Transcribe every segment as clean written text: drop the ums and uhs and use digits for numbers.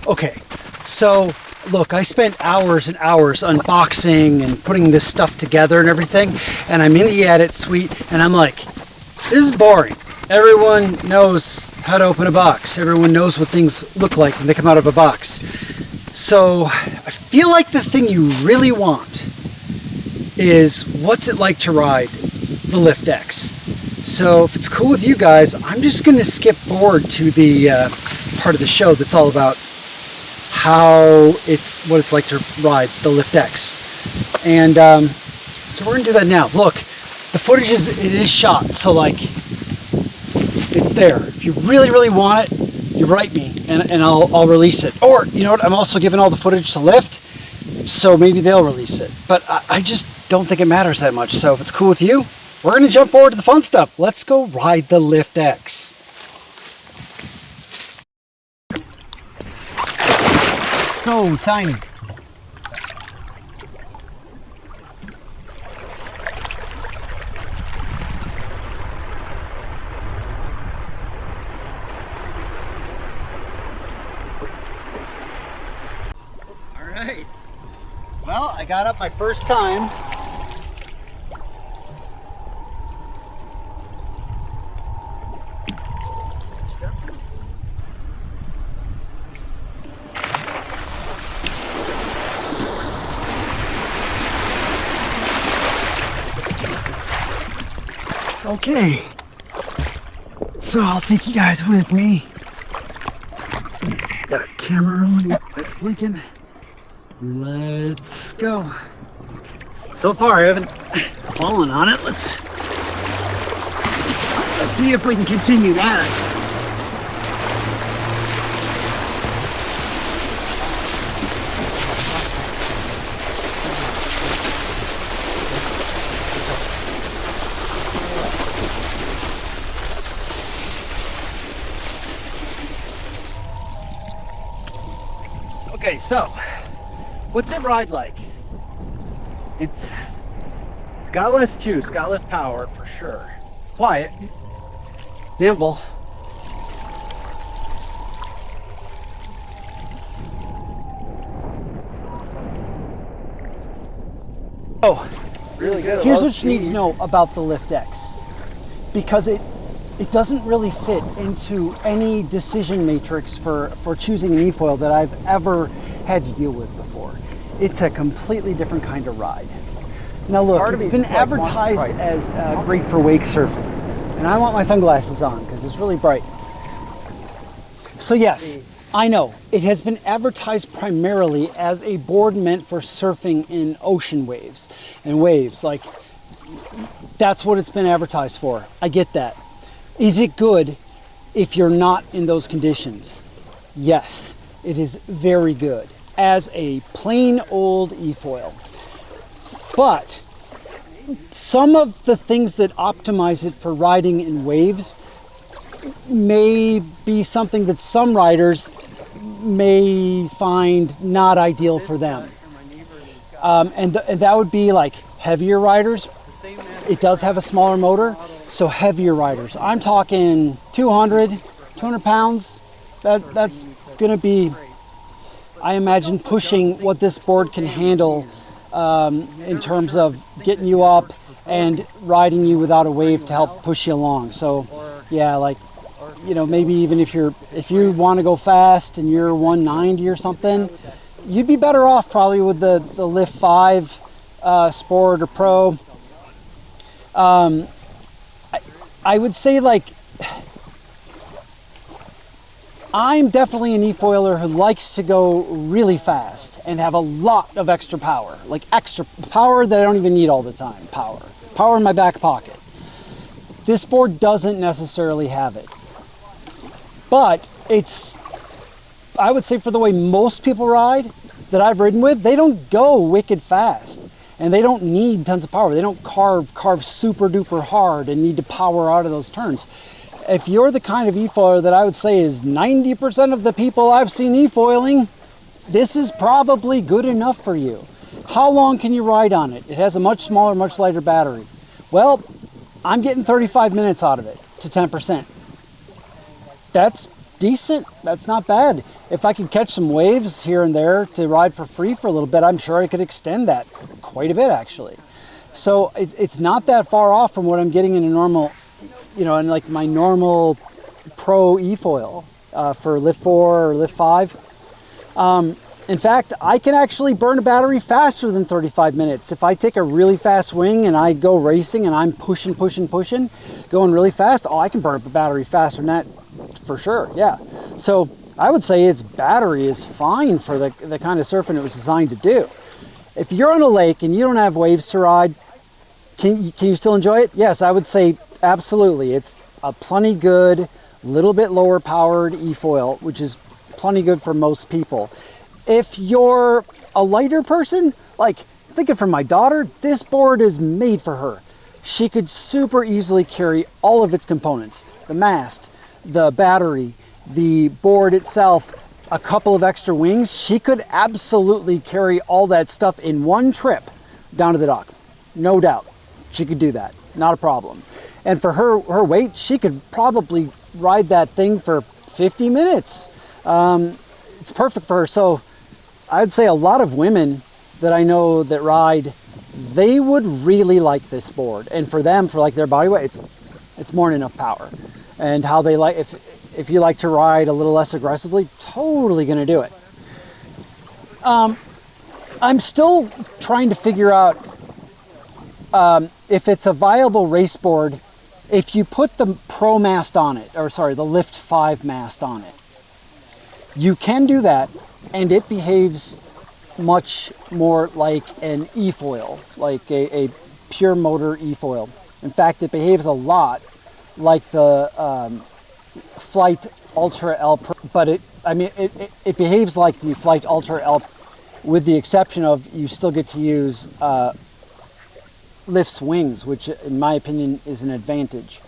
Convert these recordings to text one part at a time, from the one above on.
Okay, so look, I spent hours and hours unboxing and putting this stuff together and everything, and I'm in the edit suite, and I'm like, this is boring. Everyone knows how to open a box. Everyone knows what things look like when they come out of a box. So I feel like the thing you really want is what's it like to ride the LiftX. So if it's cool with you guys, I'm just going to skip forward to the part of the show that's all about what it's like to ride the LiftX. And so we're going to do that now. Look, the footage is shot, so like it's there. If you really, really want it, you write me and I'll release it. Or, you know what, I'm also giving all the footage to Lift, so maybe they'll release it. But I just don't think it matters that much. So if it's cool with you, we're going to jump forward to the fun stuff. Let's go ride the LiftX. So tiny. All right. Well, I got up my first time. Okay, so I'll take you guys with me. Got a camera rolling up, it's blinking. Let's go. So far I haven't fallen on it. Let's see if we can continue that. Okay, so what's it ride like? It's got less juice, got less power for sure. It's quiet, nimble. Oh, really good. Here's what you need to know about the LiftX, because it doesn't really fit into any decision matrix for choosing an eFoil that I've ever had to deal with before. It's a completely different kind of ride. Now look, it's been advertised as great for wake surfing, and I want my sunglasses on because it's really bright. So yes, I know, it has been advertised primarily as a board meant for surfing in ocean waves and waves. Like, that's what it's been advertised for. I get that. Is it good if you're not in those conditions? Yes, it is very good as a plain old eFoil. But some of the things that optimize it for riding in waves may be something that some riders may find not ideal for them. And that would be like heavier riders. It does have a smaller motor. So heavier riders, I'm talking 200 pounds. That's gonna be, I imagine, pushing what this board can handle in terms of getting you up and riding you without a wave to help push you along. So yeah, like, you know, maybe even if you want to go fast and you're 190 or something, you'd be better off probably with the Lift 5 Sport or Pro. I would say, like, I'm definitely an eFoiler who likes to go really fast and have a lot of extra power, like extra power that I don't even need all the time. Power in my back pocket. This board doesn't necessarily have it, but it's, I would say, for the way most people ride that I've ridden with, they don't go wicked fast. And they don't need tons of power. They don't carve super duper hard and need to power out of those turns. If you're the kind of eFoiler that I would say is 90% of the people I've seen eFoiling, this is probably good enough for you. How long can you ride on it? It has a much smaller, much lighter battery. Well, I'm getting 35 minutes out of it to 10%. That's decent. That's not bad. If I could catch some waves here and there to ride for free for a little bit, I'm sure I could extend that quite a bit, actually. So it's not that far off from what I'm getting in a normal, you know, in like my normal pro eFoil for Lift 4 or Lift 5. In fact, I can actually burn a battery faster than 35 minutes. If I take a really fast wing and I go racing and I'm pushing, going really fast, oh, I can burn up a battery faster than that for sure, yeah. So I would say its battery is fine for the kind of surfing it was designed to do. If you're on a lake and you don't have waves to ride, can you still enjoy it? Yes, I would say absolutely. It's a plenty good, little bit lower powered eFoil, which is plenty good for most people. If you're a lighter person, like thinking for my daughter, this board is made for her. She could super easily carry all of its components, the mast, the battery, the board itself, a couple of extra wings. She could absolutely carry all that stuff in one trip down to the dock. No doubt. She could do that. Not a problem. And for her weight, she could probably ride that thing for 50 minutes. It's perfect for her. So I'd say a lot of women that I know that ride, they would really like this board. And for them, for like their body weight, it's more than enough power. And how they like, if you like to ride a little less aggressively, totally going to do it. I'm still trying to figure out if it's a viable race board if you put the Pro mast on it, or sorry, the Lift 5 mast on it. You can do that, and it behaves much more like an eFoil, like a pure motor eFoil. In fact, it behaves a lot like the Flite Ultra L, but it behaves like the Flite Ultra L, with the exception of you still get to use Lift's wings, which in my opinion is an advantage.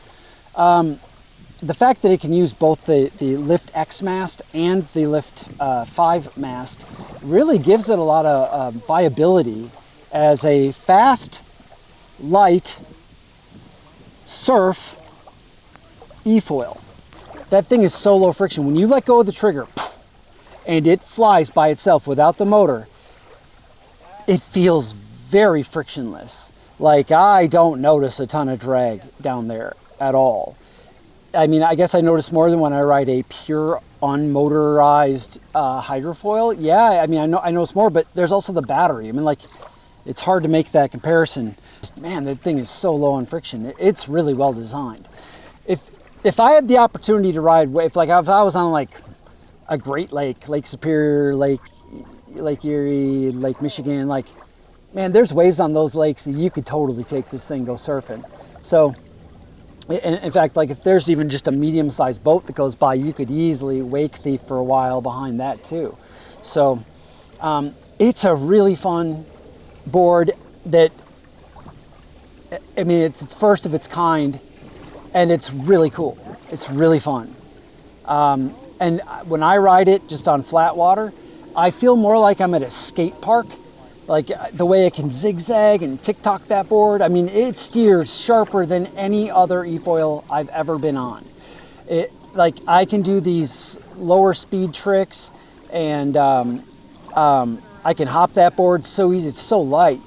The fact that it can use both the LiftX mast and the Lift 5 mast really gives it a lot of viability as a fast, light surf eFoil. That thing is so low friction. When you let go of the trigger and it flies by itself without the motor, it feels very frictionless. Like, I don't notice a ton of drag down there at all. I mean, I guess I notice more than when I ride a pure unmotorized hydrofoil. Yeah, I mean, I notice more, but there's also the battery. I mean, like, it's hard to make that comparison. Man, that thing is so low on friction. It's really well designed. If I had the opportunity to ride, if I was on like a Great Lake, Lake Superior, Lake Erie, Lake Michigan, like, man, there's waves on those lakes that you could totally take this thing, go surfing. So, in fact, like if there's even just a medium-sized boat that goes by, you could easily wake thief for a while behind that too. So, it's a really fun board that, I mean, it's first of its kind, and it's really cool. It's really fun. And when I ride it just on flat water, I feel more like I'm at a skate park. Like the way it can zigzag and tick-tock that board. I mean, it steers sharper than any other eFoil I've ever been on. Like I can do these lower speed tricks, and I can hop that board so easy. It's so light.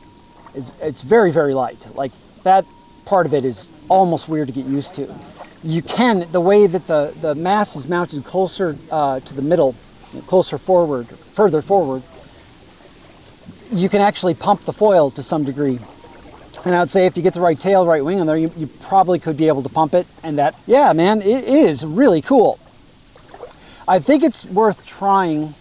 It's very, very light. Like that part of it is almost weird to get used to. You can, the way that the mast is mounted closer to the middle, closer forward, further forward, you can actually pump the foil to some degree. And I would say if you get the right tail, right wing on there, you probably could be able to pump it. And that, yeah, man, it is really cool. I think it's worth trying.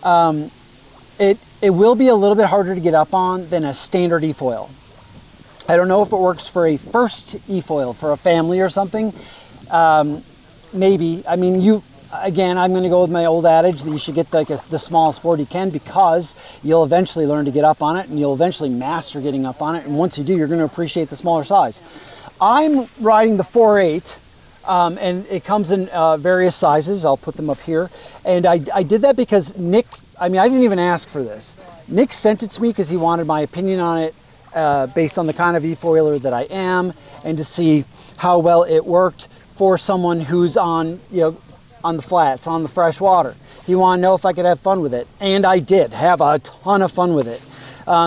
It will be a little bit harder to get up on than a standard eFoil. I don't know if it works for a first eFoil, for a family or something. Maybe. I mean, again, I'm going to go with my old adage that you should get the smallest board you can, because you'll eventually learn to get up on it, and you'll eventually master getting up on it. And once you do, you're going to appreciate the smaller size. I'm riding the 4.8, and it comes in various sizes. I'll put them up here. And I did that because Nick, I mean, I didn't even ask for this. Nick sent it to me because he wanted my opinion on it based on the kind of eFoiler that I am, and to see how well it worked for someone who's on, on the flats, on the fresh water. He wanted to know if I could have fun with it, and I did have a ton of fun with it.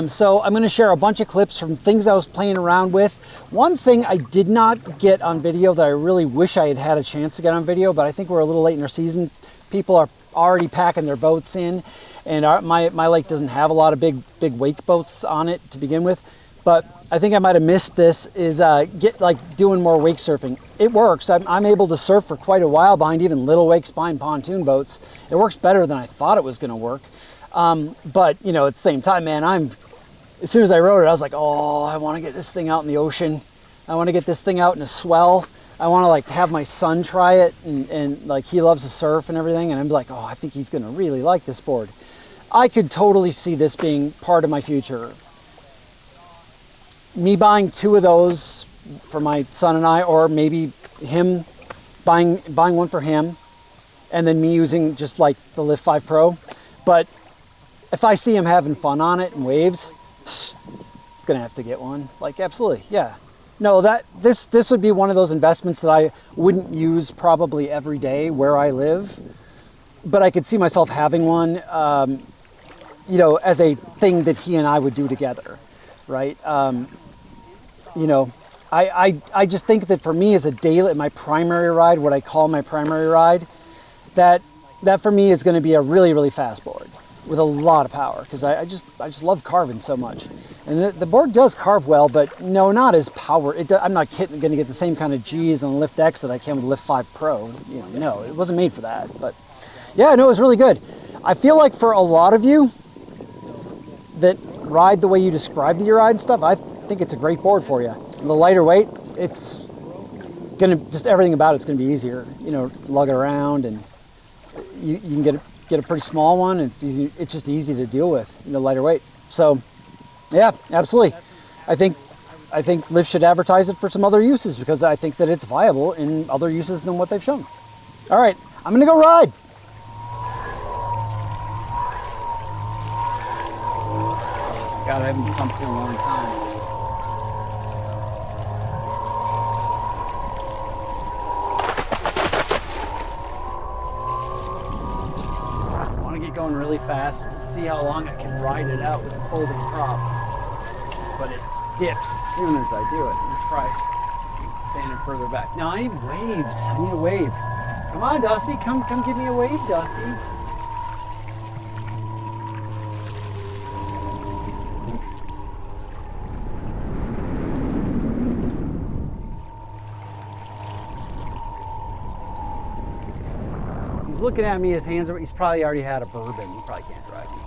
So I'm going to share a bunch of clips from things I was playing around with. One thing I did not get on video that I really wish I had had a chance to get on video, but I think we're a little late in our season. People are already packing their boats in, and my lake doesn't have a lot of big wake boats on it to begin with. But I think I might have missed this, is doing more wake surfing. It works. I'm able to surf for quite a while behind even little wake spine pontoon boats. It works better than I thought it was going to work. But you know, at the same time, man, as soon as I wrote it, I was like, oh, I want to get this thing out in the ocean. I want to get this thing out in a swell. I want to like have my son try it, and like he loves to surf and everything. And I'm like, oh, I think he's going to really like this board. I could totally see this being part of my future. Me buying 2 of those for my son and I, or maybe him buying one for him, and then me using just like the Lift 5 Pro. But if I see him having fun on it and waves, gonna have to get one. Like, absolutely, yeah. No, this would be one of those investments that I wouldn't use probably every day where I live, but I could see myself having one, you know, as a thing that he and I would do together, right? You know, I just think that for me as a daily, my primary ride, what I call my primary ride, that for me is going to be a really, really fast board with a lot of power, because I just love carving so much. And the board does carve well, but no, not as power. I'm not going to get the same kind of G's on the LiftX that I can with the Lift 5 Pro. You know, no, it wasn't made for that. But yeah, no, it was really good. I feel like for a lot of you that ride the way you described that you ride and stuff, I think it's a great board for you. And the lighter weight, it's gonna, just everything about it's gonna be easier. You know, lug it around, and you can get a pretty small one. It's easy. It's just easy to deal with. You know, lighter weight. So, yeah, absolutely. I think Lift should advertise it for some other uses, because I think that it's viable in other uses than what they've shown. All right, I'm gonna go ride. God, I haven't pumped in a long time. I want to get going really fast to see how long I can ride it out with a folding prop. But it dips as soon as I do it. I'm gonna try standing further back. Now I need waves. I need a wave. Come on, Dusty. Come give me a wave, Dusty. Looking at me, his hands are, he's probably already had a bourbon. He probably can't drive me.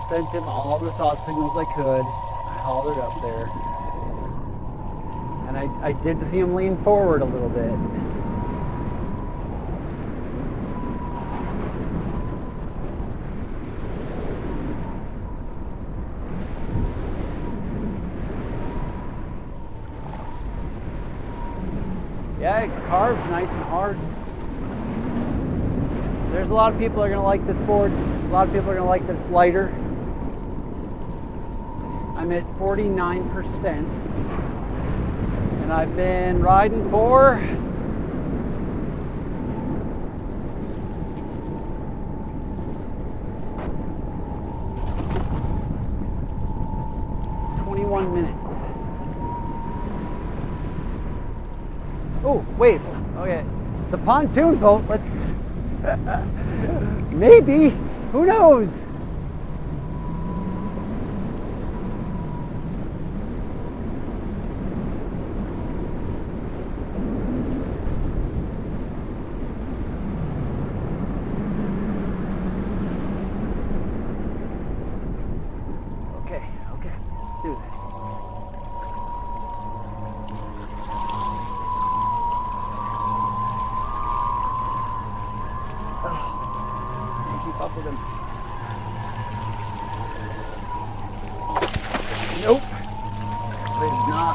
Sent him all the thought signals I could. I hollered up there. And I did see him lean forward a little bit. Yeah, it carves nice and hard. There's a lot of people that are going to like this board. A lot of people are going to like that it's lighter. I'm at 49%, and I've been riding for 21 minutes. Oh, wave. Okay, it's a pontoon boat. Let's maybe. Who knows? Let's do this.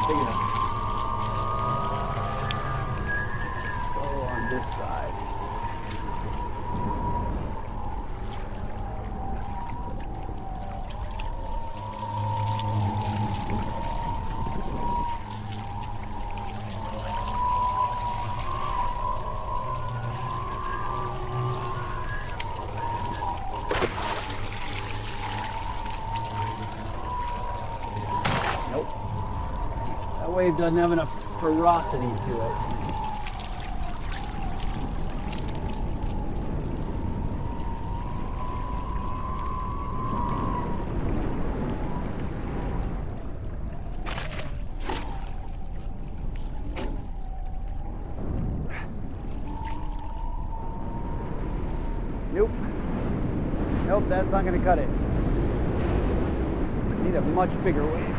big enough. Go on this side. Wave doesn't have enough ferocity to it. Nope. Nope, that's not going to cut it. Need a much bigger wave.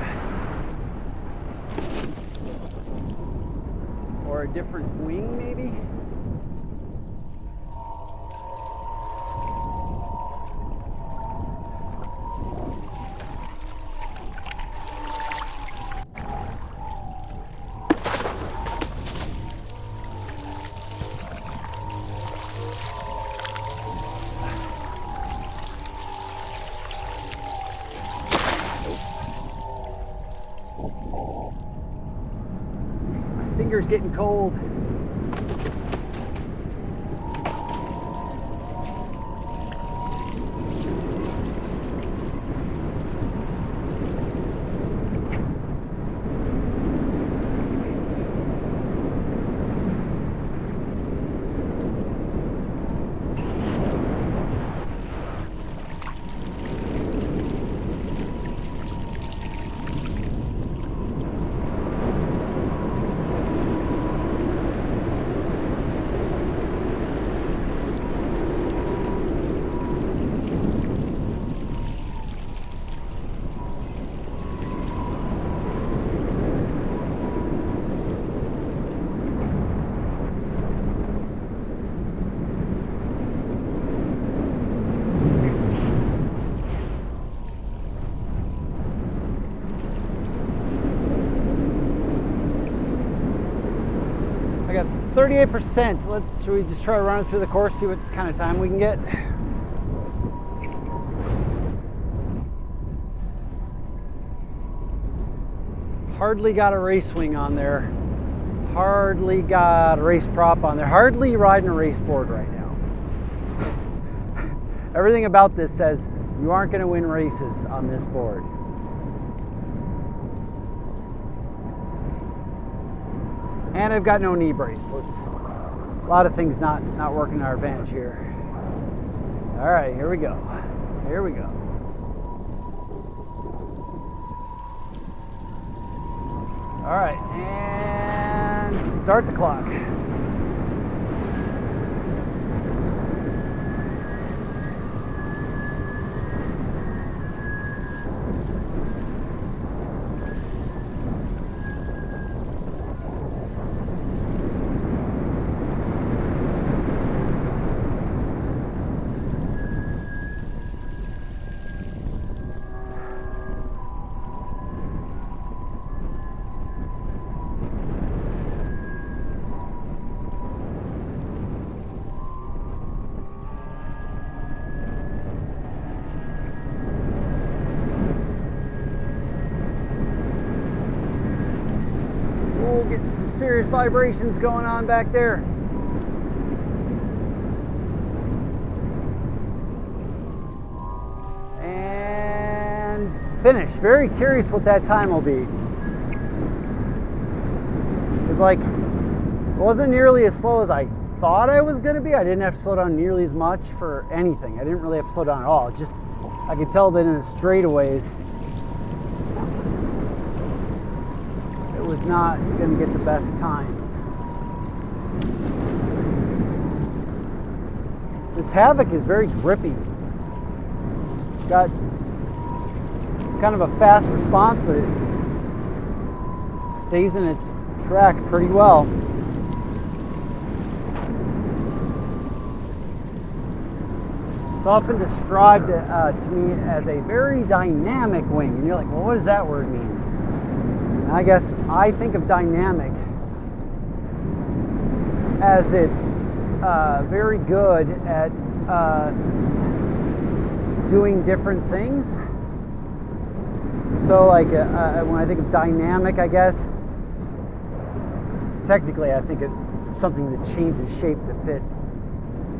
Or a different wing, maybe? Finger's getting cold. I got 38%. Should we just try to run it through the course, see what kind of time we can get? Hardly got a race wing on there. Hardly got a race prop on there. Hardly riding a race board right now. Everything about this says you aren't going to win races on this board. And I've got no knee brace. A lot of things not working to our advantage here. All right, here we go. Here we go. All right, and start the clock. Getting some serious vibrations going on back there. And finished. Very curious what that time will be. It's like, it wasn't nearly as slow as I thought I was going to be. I didn't have to slow down nearly as much for anything. I didn't really have to slow down at all. Just, I could tell that in the straightaways, was not going to get the best times. This Havoc is very grippy. It's kind of a fast response, but it stays in its track pretty well. It's often described to me as a very dynamic wing, and you're like, well, what does that word mean? I guess I think of dynamic as it's very good at doing different things. So like when I think of dynamic, I guess technically I think it's something that changes shape to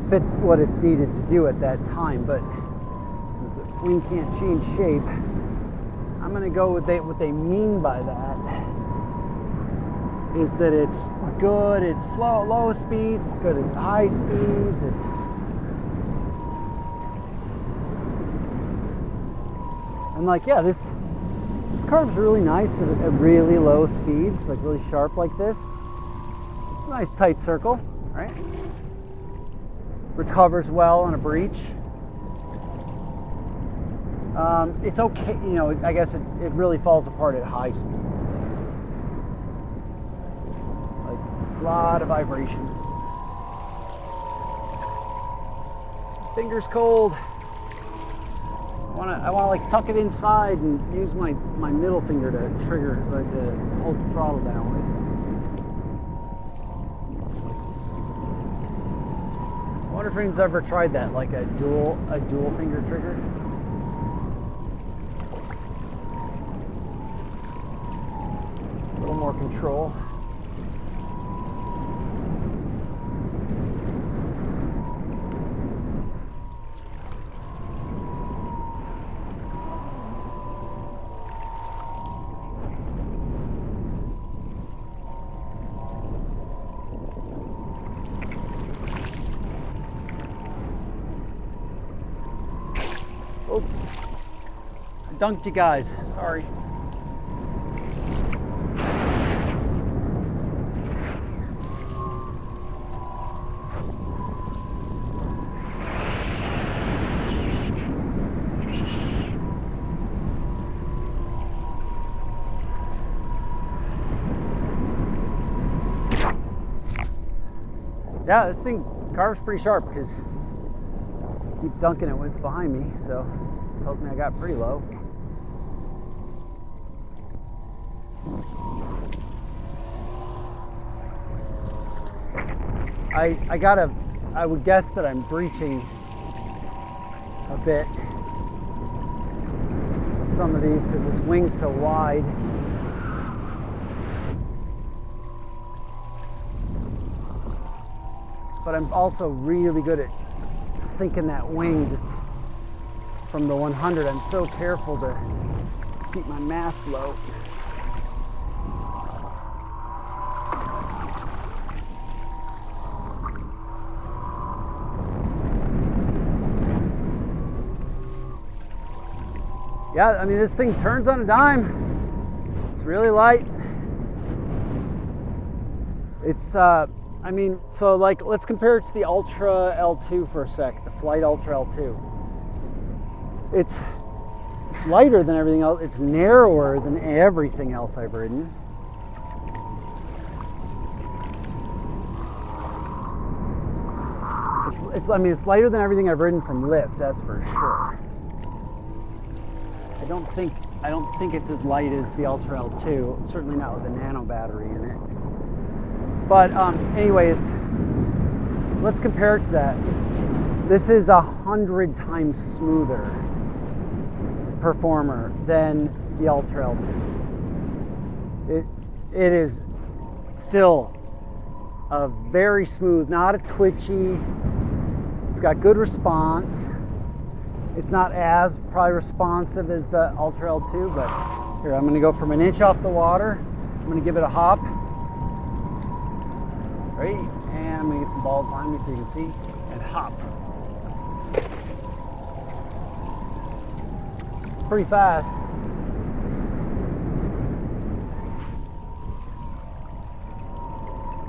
fit what it's needed to do at that time. But since the wing can't change shape, I'm going to go with what they mean by that is that it's good at low speeds, it's good at high speeds, and like, yeah, this curve's really nice at really low speeds, like really sharp like this. It's a nice tight circle, right? Recovers well on a breach. It's okay, you know, I guess it really falls apart at high speeds. Like a lot of vibration. Fingers cold. I want to like tuck it inside and use my middle finger to trigger, like to hold the throttle down with. I wonder if anyone's ever tried that, like a dual finger trigger. A little more control. Oh, I dunked you guys, sorry. Yeah, this thing carves pretty sharp because I keep dunking it when it's behind me, so it tells me I got pretty low. I would guess that I'm breaching a bit with some of these because this wing's so wide. But I'm also really good at sinking that wing just from the 100. I'm so careful to keep my mast low. Yeah, I mean, this thing turns on a dime. It's really light. It's I mean, so like, let's compare it to the Ultra L2 for a sec, the Flite Ultra L2. It's lighter than everything else. It's narrower than everything else I've ridden. I mean, it's lighter than everything I've ridden from Lift, that's for sure. I don't think it's as light as the Ultra L2, certainly not with a nano battery in it. But anyway, let's compare it to that. This is 100 times smoother performer than the Ultra L2. It is still a very smooth, not a twitchy. It's got good response. It's not as probably responsive as the Ultra L2, but here, I'm gonna go from an inch off the water. I'm gonna give it a hop. Right, and I'm gonna get some balls behind me so you can see, and hop. It's pretty fast.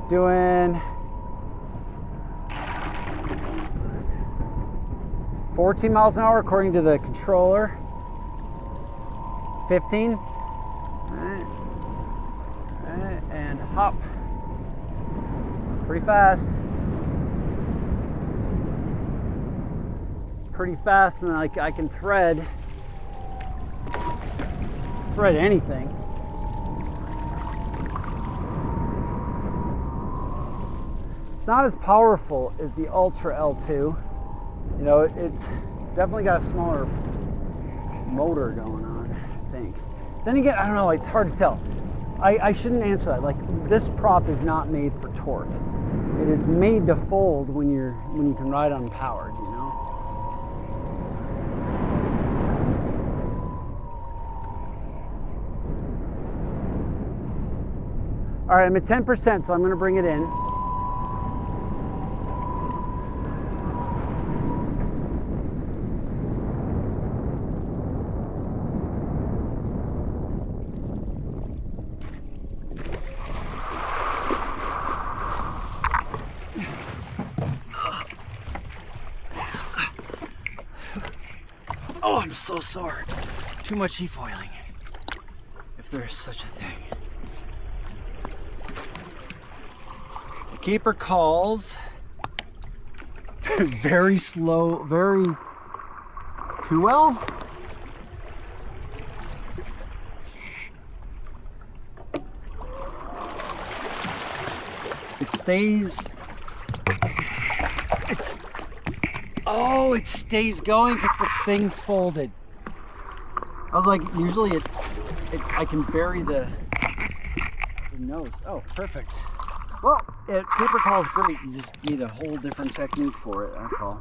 Doing 14 miles an hour according to the controller. 15. All right, and hop. Pretty fast. Pretty fast, and I can thread anything. It's not as powerful as the Ultra L2. You know, it's definitely got a smaller motor going on, I think. Then again, I don't know, it's hard to tell. I shouldn't answer that. Like, this prop is not made for torque. It is made to fold when you can ride unpowered, you know? All right, I'm at 10%, so I'm gonna bring it in. Oh, I'm so sore. Too much eFoiling, if there is such a thing. The keeper calls. Very slow, very too well. It stays. Oh, it stays going because the thing's folded. I was like, usually I can bury the nose. Oh, perfect. Well, keeper call is great. You just need a whole different technique for it, that's all.